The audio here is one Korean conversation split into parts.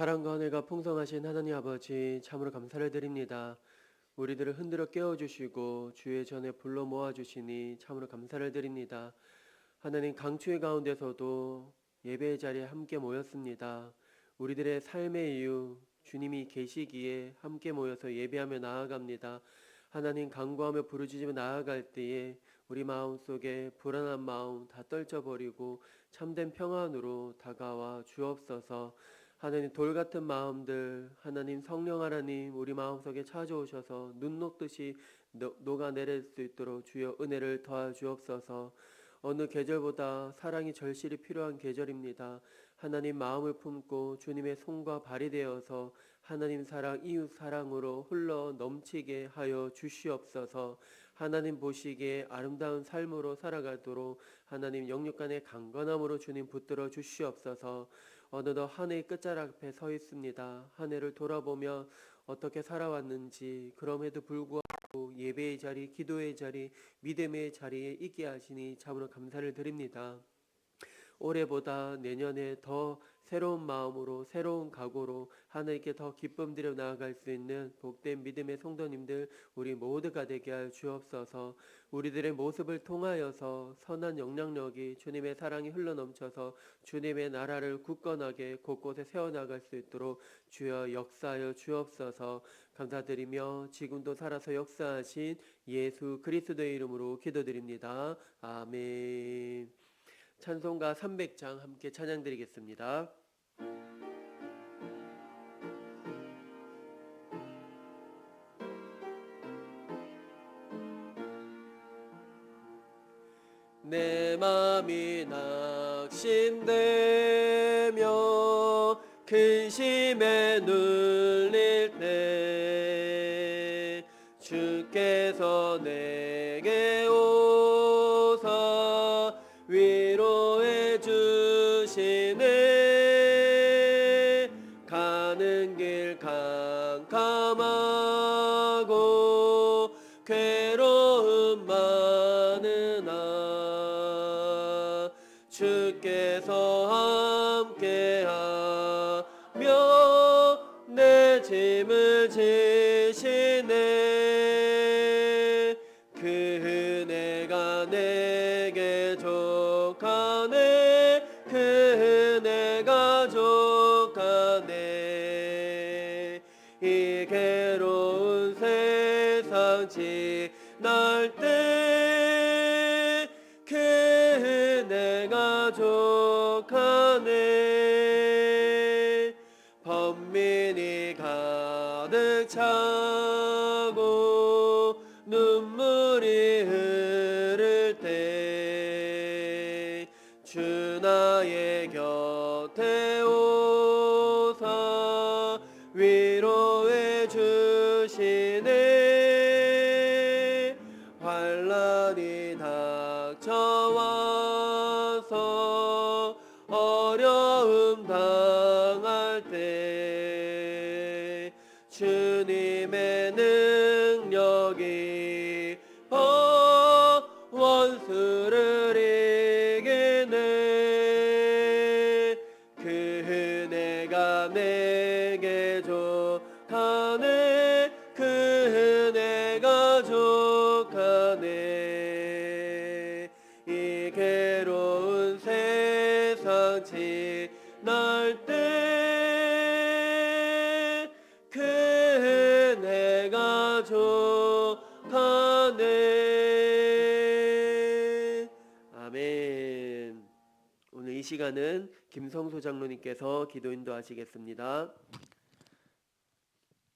사랑과 은혜가 풍성하신 하나님 아버지 참으로 감사를 드립니다. 우리들을 흔들어 깨워주시고 주의 전에 불러 모아주시니 참으로 감사를 드립니다. 하나님 강추의 가운데서도 예배의 자리에 함께 모였습니다. 우리들의 삶의 이유 주님이 계시기에 함께 모여서 예배하며 나아갑니다. 하나님 간구하며 부르짖으며 나아갈 때에 우리 마음속에 불안한 마음 다 떨쳐버리고 참된 평안으로 다가와 주옵소서. 하나님 돌같은 마음들 하나님 성령 하나님 우리 마음속에 찾아오셔서 눈 녹듯이 녹아내릴 수 있도록 주여 은혜를 더하 주옵소서. 어느 계절보다 사랑이 절실히 필요한 계절입니다. 하나님 마음을 품고 주님의 손과 발이 되어서 하나님 사랑 이웃 사랑으로 흘러 넘치게 하여 주시옵소서. 하나님 보시기에 아름다운 삶으로 살아가도록 하나님 영육간의 강건함으로 주님 붙들어 주시옵소서. 어느덧 한 해의 끝자락 앞에 서 있습니다. 한 해를 돌아보며 어떻게 살아왔는지 그럼에도 불구하고 예배의 자리, 기도의 자리, 믿음의 자리에 있게 하시니 참으로 감사를 드립니다. 올해보다 내년에 더 새로운 마음으로 새로운 각오로 하나님께 더 기쁨 드려 나아갈 수 있는 복된 믿음의 성도님들 우리 모두가 되게 하여 주옵소서. 우리들의 모습을 통하여서 선한 영향력이 주님의 사랑이 흘러넘쳐서 주님의 나라를 굳건하게 곳곳에 세워나갈 수 있도록 주여 역사하여 주옵소서. 감사드리며 지금도 살아서 역사하신 예수 그리스도의 이름으로 기도드립니다. 아멘. 찬송가 300장 함께 찬양드리겠습니다. 내 맘이 낙심되며 근심에 눌릴 때 주께서 내게 오사 위로해 주시네. 가는 길 캄캄하고 괴로움 많으나 주께서 함께하며 내 짐을 지시네. 그 은혜가 내게 족하네. 그 은혜가 족하네. 이 괴로운 세상 지날 때 그 은혜가 족하네. 번민이 가득 차고 눈물이 흐를 때 주 나의 곁에 오사 위로해 주시네. 환난이 닥쳐와서 어려움 당할 때 주님의 능력이 원수를 이기네. 그 은혜가 내게 족하네. 그 은혜가 족하네. 이 괴로운 세상 지날 때 그 은혜가 족하네. 아멘. 오늘 이 시간은 김성수 장로님께서 기도 인도하시겠습니다.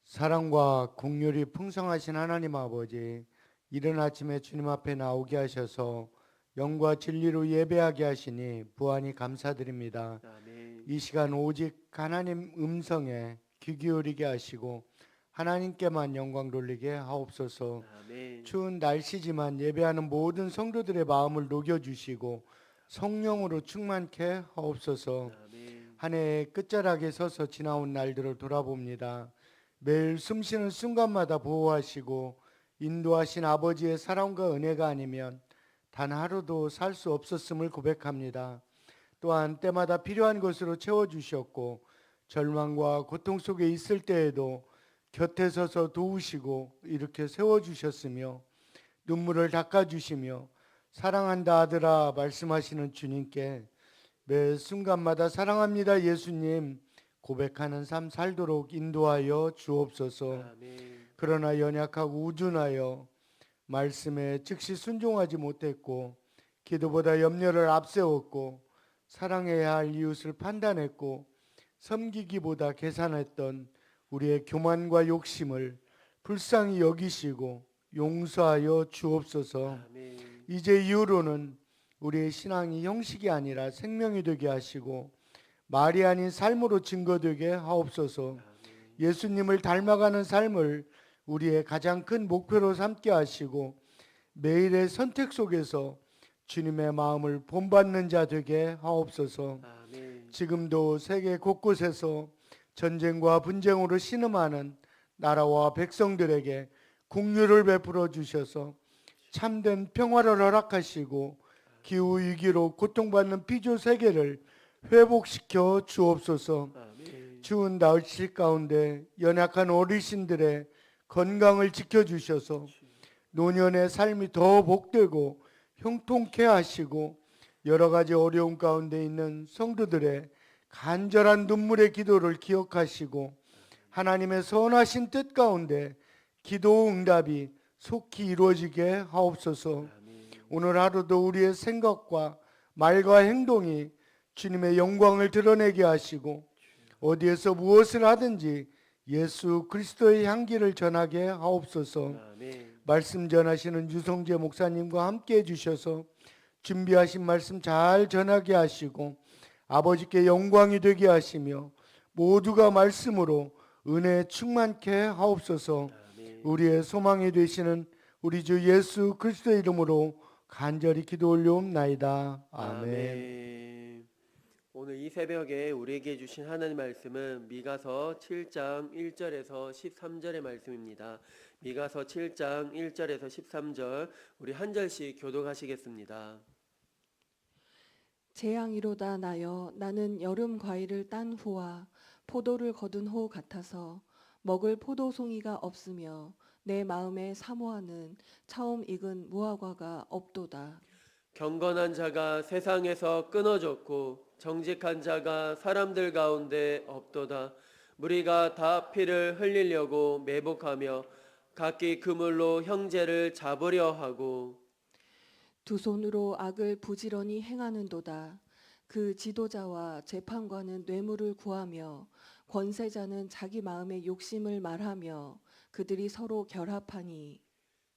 사랑과 긍휼이 풍성하신 하나님 아버지, 이른 아침에 주님 앞에 나오게 하셔서 영과 진리로 예배하게 하시니 부안히 감사드립니다. 아멘. 이 시간 오직 하나님 음성에 귀 기울이게 하시고 하나님께만 영광 돌리게 하옵소서. 아멘. 추운 날씨지만 예배하는 모든 성도들의 마음을 녹여주시고 성령으로 충만케 하옵소서. 아멘. 한 해의 끝자락에 서서 지나온 날들을 돌아봅니다. 매일 숨쉬는 순간마다 보호하시고 인도하신 아버지의 사랑과 은혜가 아니면 단 하루도 살 수 없었음을 고백합니다. 또한 때마다 필요한 것으로 채워주셨고 절망과 고통 속에 있을 때에도 곁에 서서 도우시고 이렇게 세워주셨으며 눈물을 닦아주시며 사랑한다 아들아 말씀하시는 주님께 매 순간마다 사랑합니다 예수님 고백하는 삶 살도록 인도하여 주옵소서. 아멘. 그러나 연약하고 우둔하여 말씀에 즉시 순종하지 못했고 기도보다 염려를 앞세웠고 사랑해야 할 이웃을 판단했고 섬기기보다 계산했던 우리의 교만과 욕심을 불쌍히 여기시고 용서하여 주옵소서. 아멘. 이제 이후로는 우리의 신앙이 형식이 아니라 생명이 되게 하시고 말이 아닌 삶으로 증거되게 하옵소서. 아멘. 예수님을 닮아가는 삶을 우리의 가장 큰 목표로 삼게 하시고 매일의 선택 속에서 주님의 마음을 본받는 자 되게 하옵소서. 아멘. 지금도 세계 곳곳에서 전쟁과 분쟁으로 신음하는 나라와 백성들에게 긍휼을 베풀어 주셔서 참된 평화를 허락하시고 기후 위기로 고통받는 피조 세계를 회복시켜 주옵소서. 아멘. 추운 날씨 가운데 연약한 어르신들의 건강을 지켜주셔서 노년의 삶이 더 복되고 형통케 하시고 여러 가지 어려움 가운데 있는 성도들의 간절한 눈물의 기도를 기억하시고 하나님의 선하신 뜻 가운데 기도 응답이 속히 이루어지게 하옵소서. 아멘. 오늘 하루도 우리의 생각과 말과 행동이 주님의 영광을 드러내게 하시고 어디에서 무엇을 하든지 예수 그리스도의 향기를 전하게 하옵소서. 아멘. 말씀 전하시는 유성재 목사님과 함께 해주셔서 준비하신 말씀 잘 전하게 하시고 아버지께 영광이 되게 하시며 모두가 말씀으로 은혜 충만케 하옵소서. 아멘. 우리의 소망이 되시는 우리 주 예수 그리스도의 이름으로 간절히 기도 올려옵나이다. 아멘. 아멘. 오늘 이 새벽에 우리에게 주신 하나님 말씀은 미가서 7장 1절에서 13절의 말씀입니다. 미가서 7장 1절에서 13절 우리 한 절씩 교독하시겠습니다. 재앙이로다 나여 나는 여름 과일을 딴 후와 포도를 거둔 후 같아서 먹을 포도송이가 없으며 내 마음에 사모하는 처음 익은 무화과가 없도다. 경건한 자가 세상에서 끊어졌고 정직한 자가 사람들 가운데 없도다. 무리가 다 피를 흘리려고 매복하며 각기 그물로 형제를 잡으려 하고 두 손으로 악을 부지런히 행하는도다. 그 지도자와 재판관은 뇌물을 구하며 권세자는 자기 마음의 욕심을 말하며 그들이 서로 결합하니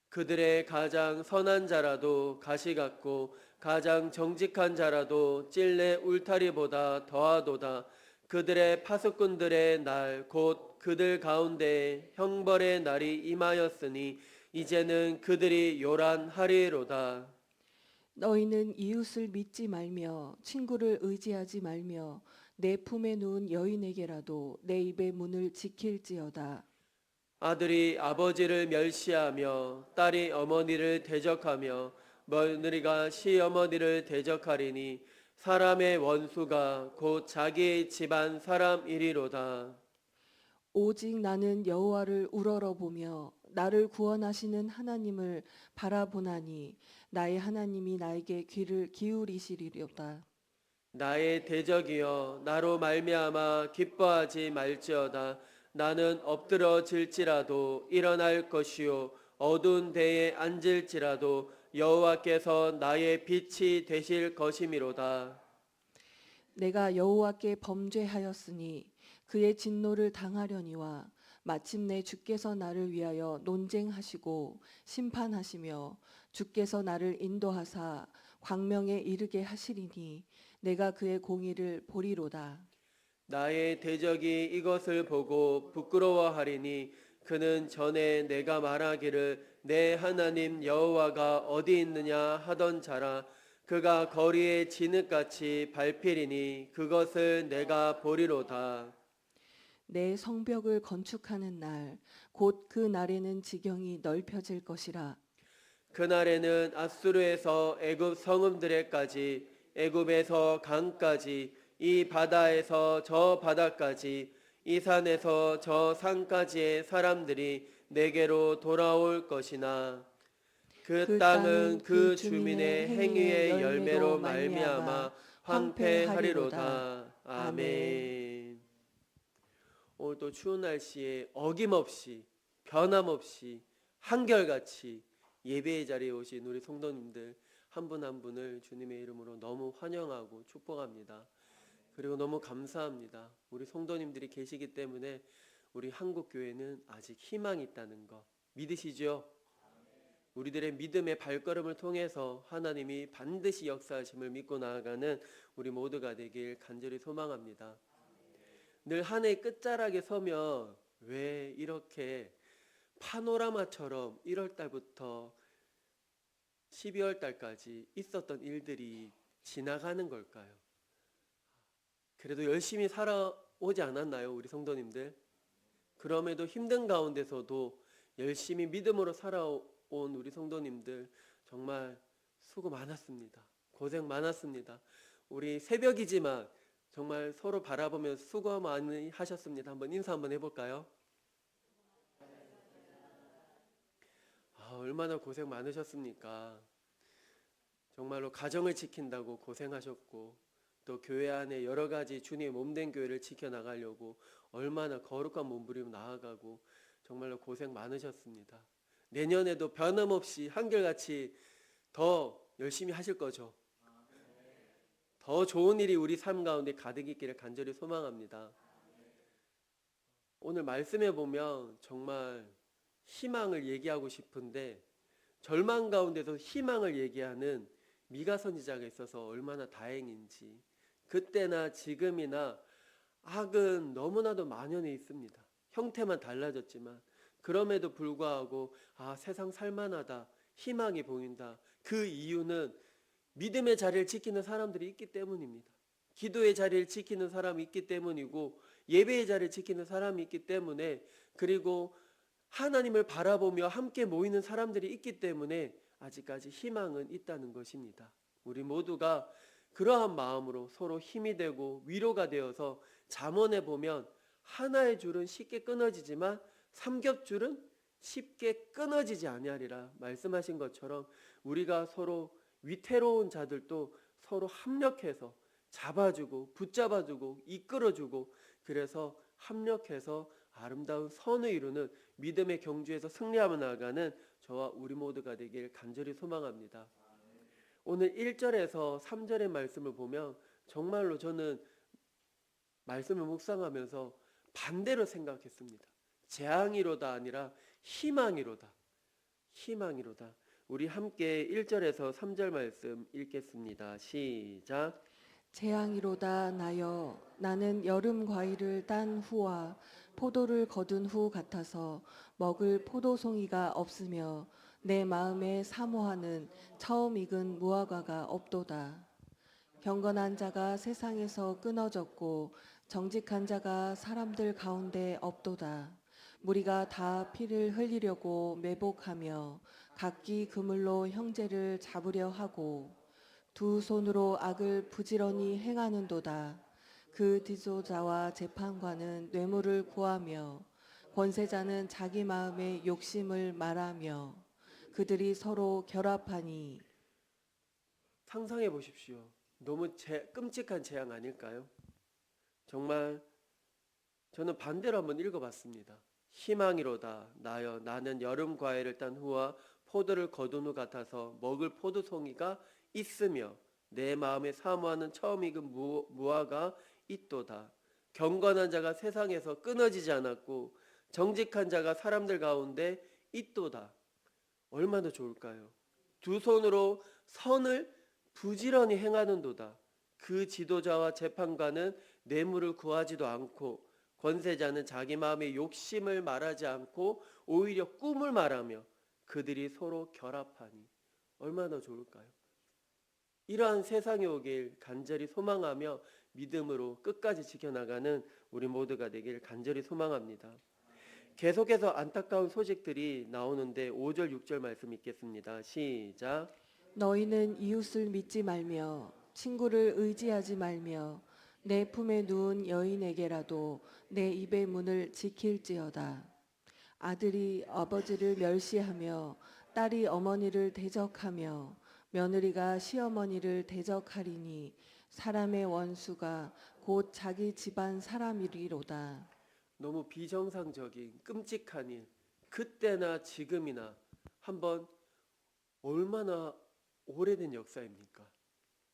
그들의 가장 선한 자라도 가시 같고 가장 정직한 자라도 찔레 울타리보다 더하도다. 그들의 파수꾼들의 날 곧 그들 가운데 형벌의 날이 임하였으니 이제는 그들이 요란하리로다. 너희는 이웃을 믿지 말며 친구를 의지하지 말며 내 품에 누운 여인에게라도 내 입의 문을 지킬지어다. 아들이 아버지를 멸시하며 딸이 어머니를 대적하며 며느리가 시어머니를 대적하리니 사람의 원수가 곧 자기의 집안 사람이리로다. 오직 나는 여호와를 우러러보며 나를 구원하시는 하나님을 바라보나니 나의 하나님이 나에게 귀를 기울이시리로다. 나의 대적이여 나로 말미암아 기뻐하지 말지어다. 나는 엎드러질지라도 일어날 것이요 어두운 데에 앉을지라도 여호와께서 나의 빛이 되실 것이미로다. 내가 여호와께 범죄하였으니 그의 진노를 당하려니와 마침내 주께서 나를 위하여 논쟁하시고 심판하시며 주께서 나를 인도하사 광명에 이르게 하시리니 내가 그의 공의를 보리로다. 나의 대적이 이것을 보고 부끄러워하리니 그는 전에 내가 말하기를 내 하나님 여호와가 어디 있느냐 하던 자라. 그가 거리에 진흙같이 밟히리니 그것을 내가 보리로다. 내 성벽을 건축하는 날 곧 그 날에는 지경이 넓혀질 것이라. 그날에는 아수르에서 애굽 성읍들에까지 애굽에서 강까지 이 바다에서 저 바다까지 이 산에서 저 산까지의 사람들이 내게로 돌아올 것이나 그 땅은 그 주민의 행위의 열매로 말미암아 황폐하리로다. 아멘. 오늘 또 추운 날씨에 어김없이 변함없이 한결같이 예배의 자리에 오신 우리 성도님들 한 분 한 분을 주님의 이름으로 너무 환영하고 축복합니다. 그리고 너무 감사합니다. 우리 성도님들이 계시기 때문에 우리 한국교회는 아직 희망이 있다는 거 믿으시죠? 우리들의 믿음의 발걸음을 통해서 하나님이 반드시 역사하심을 믿고 나아가는 우리 모두가 되길 간절히 소망합니다. 늘 한 해의 끝자락에 서면 왜 이렇게 파노라마처럼 1월 달부터 12월 달까지 있었던 일들이 지나가는 걸까요? 그래도 열심히 살아오지 않았나요, 우리 성도님들? 그럼에도 힘든 가운데서도 열심히 믿음으로 살아온 우리 성도님들 정말 수고 많았습니다. 고생 많았습니다. 우리 새벽이지만 정말 서로 바라보며 수고 많이 하셨습니다. 한번 인사 한번 해볼까요? 얼마나 고생 많으셨습니까? 정말로 가정을 지킨다고 고생하셨고 또 교회 안에 여러 가지 주님의 몸된 교회를 지켜나가려고 얼마나 거룩한 몸부림 나아가고 정말로 고생 많으셨습니다. 내년에도 변함없이 한결같이 더 열심히 하실 거죠. 더 좋은 일이 우리 삶 가운데 가득 있기를 간절히 소망합니다. 오늘 말씀해 보면 정말 희망을 얘기하고 싶은데 절망 가운데서 희망을 얘기하는 미가 선지자가 있어서 얼마나 다행인지. 그때나 지금이나 악은 너무나도 만연해 있습니다. 형태만 달라졌지만 그럼에도 불구하고 세상 살만하다, 희망이 보인다. 그 이유는 믿음의 자리를 지키는 사람들이 있기 때문입니다. 기도의 자리를 지키는 사람이 있기 때문이고 예배의 자리를 지키는 사람이 있기 때문에 그리고 하나님을 바라보며 함께 모이는 사람들이 있기 때문에 아직까지 희망은 있다는 것입니다. 우리 모두가 그러한 마음으로 서로 힘이 되고 위로가 되어서 잠언에 보면 하나의 줄은 쉽게 끊어지지만 삼겹줄은 쉽게 끊어지지 아니하리라 말씀하신 것처럼 우리가 서로 위태로운 자들도 서로 합력해서 잡아주고 붙잡아주고 이끌어주고 그래서 합력해서 아름다운 선을 이루는 믿음의 경주에서 승리하며 나아가는 저와 우리 모두가 되길 간절히 소망합니다. 오늘 1절에서 3절의 말씀을 보면 정말로 저는 말씀을 묵상하면서 반대로 생각했습니다. 재앙이로다 아니라 희망이로다. 희망이로다. 우리 함께 1절에서 3절 말씀 읽겠습니다. 시작. 재앙이로다 나여 나는 여름 과일을 딴 후와 포도를 거둔 후 같아서 먹을 포도송이가 없으며 내 마음에 사모하는 처음 익은 무화과가 없도다. 경건한 자가 세상에서 끊어졌고 정직한 자가 사람들 가운데 없도다. 무리가 다 피를 흘리려고 매복하며 각기 그물로 형제를 잡으려 하고 두 손으로 악을 부지런히 행하는도다. 그 지도자와 재판관은 뇌물을 구하며 권세자는 자기 마음의 욕심을 말하며 그들이 서로 결합하니. 상상해 보십시오. 너무 끔찍한 재앙 아닐까요? 정말 저는 반대로 한번 읽어봤습니다. 희망이로다 나여 나는 여름 과일을 딴 후와 포도를 거둔 후 같아서 먹을 포도송이가 있으며 내 마음에 사모하는 처음 익은 무화가 있도다. 경건한 자가 세상에서 끊어지지 않았고 정직한 자가 사람들 가운데 있도다. 얼마나 좋을까요? 두 손으로 선을 부지런히 행하는도다. 그 지도자와 재판관은 뇌물을 구하지도 않고 권세자는 자기 마음의 욕심을 말하지 않고 오히려 꿈을 말하며 그들이 서로 결합하니 얼마나 좋을까요? 이러한 세상이 오길 간절히 소망하며 믿음으로 끝까지 지켜나가는 우리 모두가 되길 간절히 소망합니다. 계속해서 안타까운 소식들이 나오는데 5절 6절 말씀 읽겠습니다. 시작. 너희는 이웃을 믿지 말며 친구를 의지하지 말며 내 품에 누운 여인에게라도 내 입의 문을 지킬지어다. 아들이 아버지를 멸시하며 딸이 어머니를 대적하며 며느리가 시어머니를 대적하리니 사람의 원수가 곧 자기 집안 사람이리로다. 너무 비정상적인 끔찍한 일, 그때나 지금이나 한번 얼마나 오래된 역사입니까?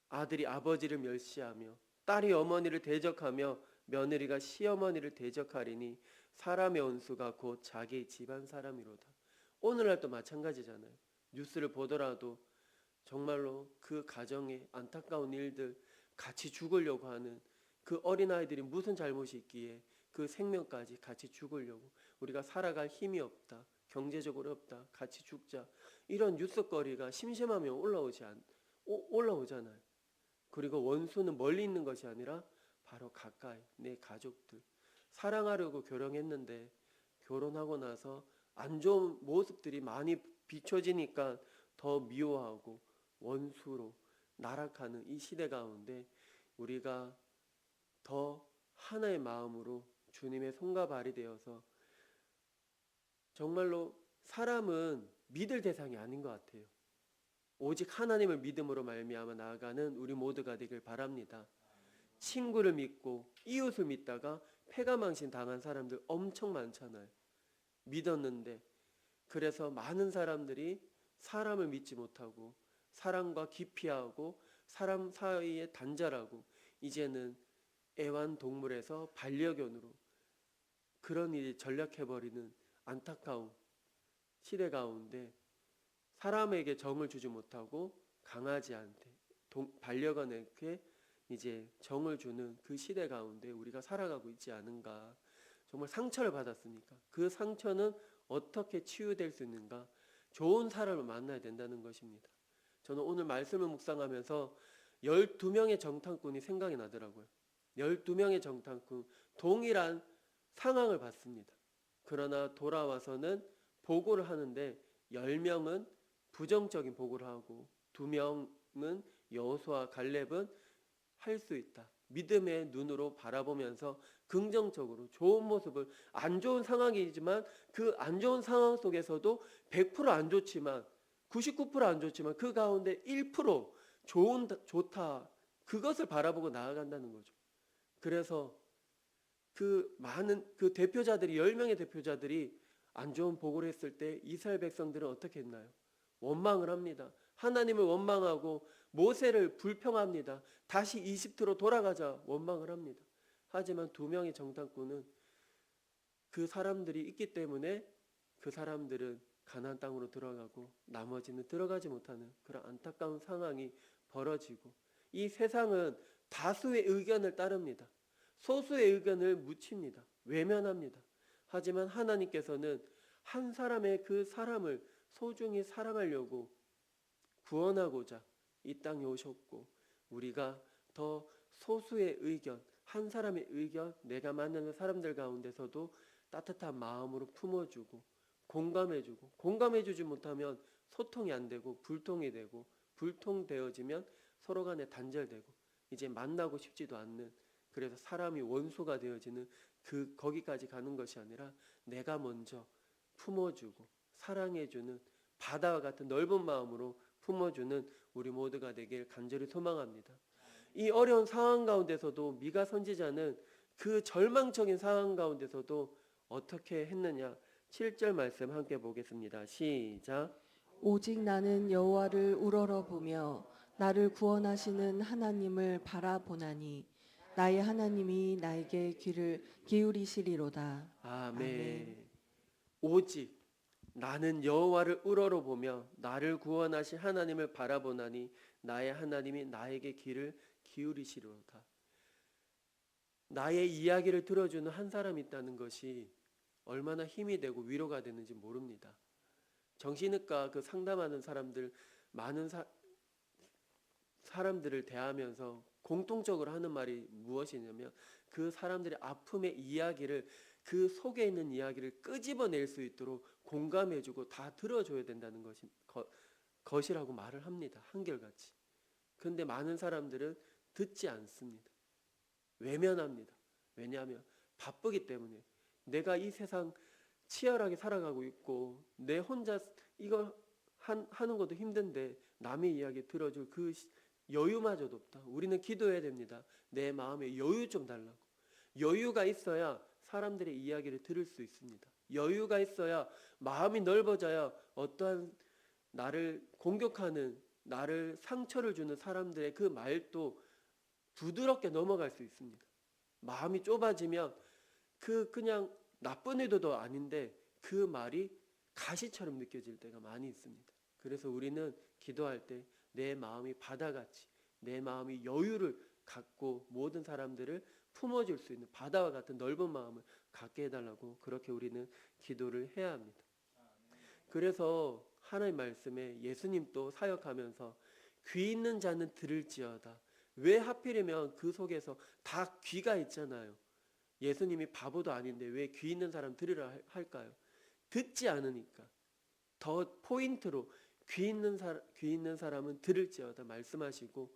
아들이 아버지를 멸시하며 딸이 어머니를 대적하며 며느리가 시어머니를 대적하리니 사람의 원수가 곧 자기 집안 사람이로다. 오늘날도 마찬가지잖아요. 뉴스를 보더라도 정말로 그 가정의 안타까운 일들, 같이 죽으려고 하는 그 어린아이들이 무슨 잘못이 있기에 그 생명까지 같이 죽으려고, 우리가 살아갈 힘이 없다, 경제적으로 없다, 같이 죽자, 이런 뉴스거리가 심심하면 올라오잖아요. 그리고 원수는 멀리 있는 것이 아니라 바로 가까이, 내 가족들. 사랑하려고 결혼했는데 결혼하고 나서 안 좋은 모습들이 많이 비춰지니까 더 미워하고 원수로 나락하는 이 시대 가운데 우리가 더 하나의 마음으로 주님의 손과 발이 되어서 정말로 사람은 믿을 대상이 아닌 것 같아요. 오직 하나님을 믿음으로 말미암아 나아가는 우리 모두가 되길 바랍니다. 친구를 믿고 이웃을 믿다가 패가망신 당한 사람들 엄청 많잖아요. 믿었는데, 그래서 많은 사람들이 사람을 믿지 못하고 사람과 기피하고 사람 사이에 단절하고 이제는 애완동물에서 반려견으로 그런 일이 전락해버리는 안타까운 시대 가운데 사람에게 정을 주지 못하고 강아지한테 반려견에게 이제 정을 주는 그 시대 가운데 우리가 살아가고 있지 않은가. 정말 상처를 받았으니까 그 상처는 어떻게 치유될 수 있는가. 좋은 사람을 만나야 된다는 것입니다. 저는 오늘 말씀을 묵상하면서 12명의 정탐꾼이 생각이 나더라고요. 12명의 정탐꾼, 동일한 상황을 받습니다. 그러나 돌아와서는 보고를 하는데 10명은 부정적인 보고를 하고 2명은 여호수아 갈렙은 할 수 있다, 믿음의 눈으로 바라보면서 긍정적으로 좋은 모습을, 안 좋은 상황이지만 그 안 좋은 상황 속에서도 100%안 좋지만 99%안 좋지만 그 가운데 1% 좋다, 그것을 바라보고 나아간다는 거죠. 그래서 그 많은 그 대표자들이 10명의 대표자들이 안 좋은 보고를 했을 때 이스라엘 백성들은 어떻게 했나요? 원망을 합니다. 하나님을 원망하고 모세를 불평합니다. 다시 이집트로 돌아가자 원망을 합니다. 하지만 2명의 정탐꾼은 그 사람들이 있기 때문에 그 사람들은 가나안 땅으로 들어가고 나머지는 들어가지 못하는 그런 안타까운 상황이 벌어지고, 이 세상은 다수의 의견을 따릅니다. 소수의 의견을 묻힙니다. 외면합니다. 하지만 하나님께서는 한 사람의 그 사람을 소중히 사랑하려고 구원하고자 이 땅에 오셨고, 우리가 더 소수의 의견, 한 사람의 의견, 내가 만나는 사람들 가운데서도 따뜻한 마음으로 품어주고 공감해주고, 공감해주지 못하면 소통이 안 되고 불통이 되고, 불통되어지면 서로 간에 단절되고 이제 만나고 싶지도 않는, 그래서 사람이 원수가 되어지는 거기까지 가는 것이 아니라 내가 먼저 품어주고 사랑해주는, 바다와 같은 넓은 마음으로 품어주는 우리 모두가 되길 간절히 소망합니다. 이 어려운 상황 가운데서도 미가 선지자는 그 절망적인 상황 가운데서도 어떻게 했느냐. 7절 말씀 함께 보겠습니다. 시작. 오직 나는 여호와를 우러러보며 나를 구원하시는 하나님을 바라보나니 나의 하나님이 나에게 귀를 기울이시리로다. 아멘. 오직 나는 여호와를 우러러보며 나를 구원하신 하나님을 바라보나니 나의 하나님이 나에게 귀를 기울이시리로다. 나의 이야기를 들어주는 한 사람이 있다는 것이 얼마나 힘이 되고 위로가 되는지 모릅니다. 정신의과 그 상담하는 사람들, 많은 사람들을 대하면서 공통적으로 하는 말이 무엇이냐면 그 사람들의 아픔의 이야기를, 그 속에 있는 이야기를 끄집어낼 수 있도록 공감해주고 다 들어줘야 된다는 것이라고 말을 합니다. 한결같이. 근데 많은 사람들은 듣지 않습니다. 외면합니다. 왜냐하면 바쁘기 때문에. 내가 이 세상 치열하게 살아가고 있고 내 혼자 이거 하는 것도 힘든데 남의 이야기 들어줄 그 여유마저도 없다. 우리는 기도해야 됩니다. 내 마음에 여유 좀 달라고. 여유가 있어야 사람들의 이야기를 들을 수 있습니다. 여유가 있어야 마음이 넓어져야 어떠한 나를 공격하는, 나를 상처를 주는 사람들의 그 말도 부드럽게 넘어갈 수 있습니다. 마음이 좁아지면 그냥 나쁜 의도도 아닌데 그 말이 가시처럼 느껴질 때가 많이 있습니다. 그래서 우리는 기도할 때 내 마음이 바다같이, 내 마음이 여유를 갖고 모든 사람들을 품어줄 수 있는 바다와 같은 넓은 마음을 갖게 해달라고 그렇게 우리는 기도를 해야 합니다. 그래서 하나님 말씀에 예수님도 사역하면서 귀 있는 자는 들을지어다. 왜 하필이면 그 속에서 다 귀가 있잖아요. 예수님이 바보도 아닌데 왜 귀 있는 사람 들으라 할까요? 듣지 않으니까. 더 포인트로 귀 있는 사람은 들을지어다 말씀하시고,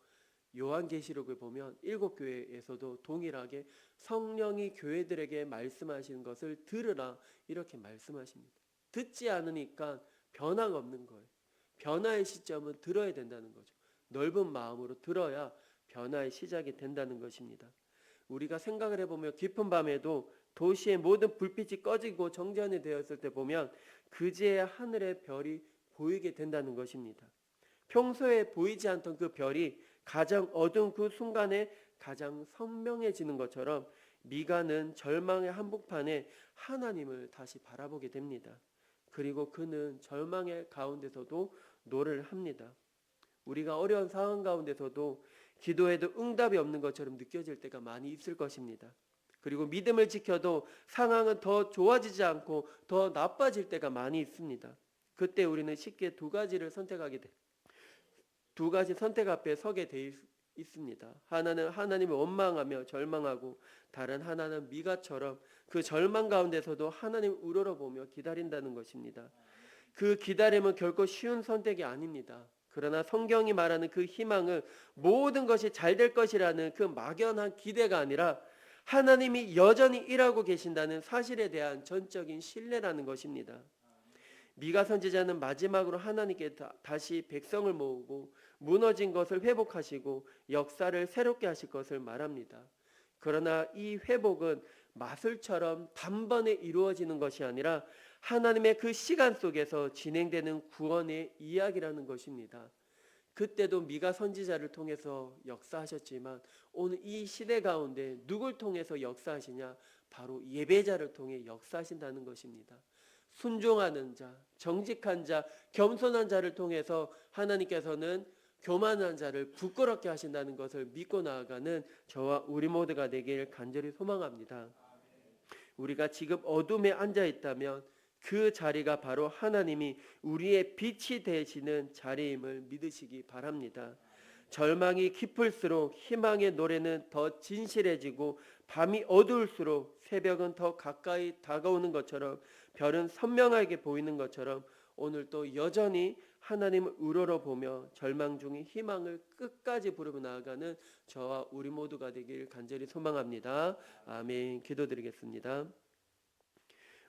요한계시록을 보면 7교회에서도 동일하게 성령이 교회들에게 말씀하시는 것을 들으라 이렇게 말씀하십니다. 듣지 않으니까 변화가 없는 거예요. 변화의 시점은 들어야 된다는 거죠. 넓은 마음으로 들어야 변화의 시작이 된다는 것입니다. 우리가 생각을 해보면 깊은 밤에도 도시의 모든 불빛이 꺼지고 정전이 되었을 때 보면 그제야 하늘의 별이 보이게 된다는 것입니다. 평소에 보이지 않던 그 별이 가장 어두운 그 순간에 가장 선명해지는 것처럼 미가는 절망의 한복판에 하나님을 다시 바라보게 됩니다. 그리고 그는 절망의 가운데서도 노래를 합니다. 우리가 어려운 상황 가운데서도 기도해도 응답이 없는 것처럼 느껴질 때가 많이 있을 것입니다. 그리고 믿음을 지켜도 상황은 더 좋아지지 않고 더 나빠질 때가 많이 있습니다. 그때 우리는 쉽게 두 가지 선택 앞에 서게 돼 있습니다. 하나는 하나님을 원망하며 절망하고, 다른 하나는 미가처럼 그 절망 가운데서도 하나님을 우러러보며 기다린다는 것입니다. 그 기다림은 결코 쉬운 선택이 아닙니다. 그러나 성경이 말하는 그 희망은 모든 것이 잘 될 것이라는 그 막연한 기대가 아니라 하나님이 여전히 일하고 계신다는 사실에 대한 전적인 신뢰라는 것입니다. 미가 선지자는 마지막으로 하나님께 다시 백성을 모으고 무너진 것을 회복하시고 역사를 새롭게 하실 것을 말합니다. 그러나 이 회복은 마술처럼 단번에 이루어지는 것이 아니라 하나님의 그 시간 속에서 진행되는 구원의 이야기라는 것입니다. 그때도 미가 선지자를 통해서 역사하셨지만 오늘 이 시대 가운데 누굴 통해서 역사하시냐? 바로 예배자를 통해 역사하신다는 것입니다. 순종하는 자, 정직한 자, 겸손한 자를 통해서 하나님께서는 교만한 자를 부끄럽게 하신다는 것을 믿고 나아가는 저와 우리 모두가 되길 간절히 소망합니다. 우리가 지금 어둠에 앉아 있다면 그 자리가 바로 하나님이 우리의 빛이 되시는 자리임을 믿으시기 바랍니다. 절망이 깊을수록 희망의 노래는 더 진실해지고, 밤이 어두울수록 새벽은 더 가까이 다가오는 것처럼, 별은 선명하게 보이는 것처럼 오늘도 여전히 하나님을 우러러보며 절망 중에 희망을 끝까지 부르고 나아가는 저와 우리 모두가 되길 간절히 소망합니다. 아멘. 기도드리겠습니다.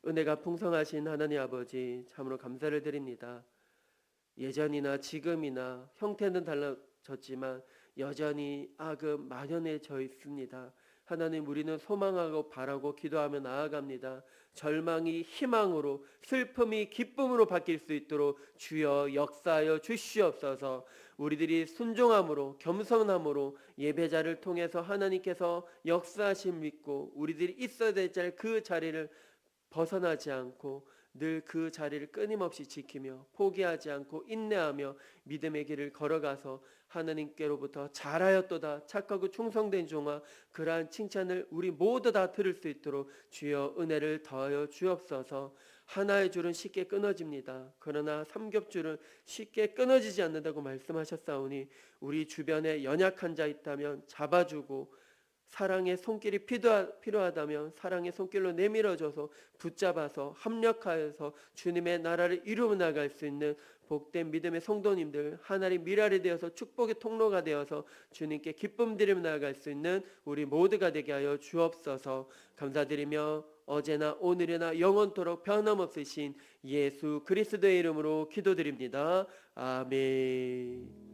은혜가 풍성하신 하나님 아버지, 참으로 감사를 드립니다. 예전이나 지금이나 형태는 달라졌지만 여전히 악은 만연해져 있습니다. 하나님, 우리는 소망하고 바라고 기도하며 나아갑니다. 절망이 희망으로, 슬픔이 기쁨으로 바뀔 수 있도록 주여 역사하여 주시옵소서. 우리들이 순종함으로, 겸손함으로 예배자를 통해서 하나님께서 역사하심 믿고 우리들이 있어야 될 그 자리를 벗어나지 않고 늘 그 자리를 끊임없이 지키며 포기하지 않고 인내하며 믿음의 길을 걸어가서 하나님께로부터 잘하였도다 착하고 충성된 종아, 그러한 칭찬을 우리 모두 다 들을 수 있도록 주여 은혜를 더하여 주옵소서. 하나의 줄은 쉽게 끊어집니다. 그러나 삼겹줄은 쉽게 끊어지지 않는다고 말씀하셨사오니 우리 주변에 연약한 자 있다면 잡아주고 사랑의 손길이 필요하다면 사랑의 손길로 내밀어줘서 붙잡아서 합력하여서 주님의 나라를 이루어 나갈 수 있는 복된 믿음의 성도님들, 하나님 미랄이 되어서 축복의 통로가 되어서 주님께 기쁨 드리며 나아갈 수 있는 우리 모두가 되게 하여 주옵소서. 감사드리며 어제나 오늘이나 영원토록 변함없으신 예수 그리스도의 이름으로 기도드립니다. 아멘.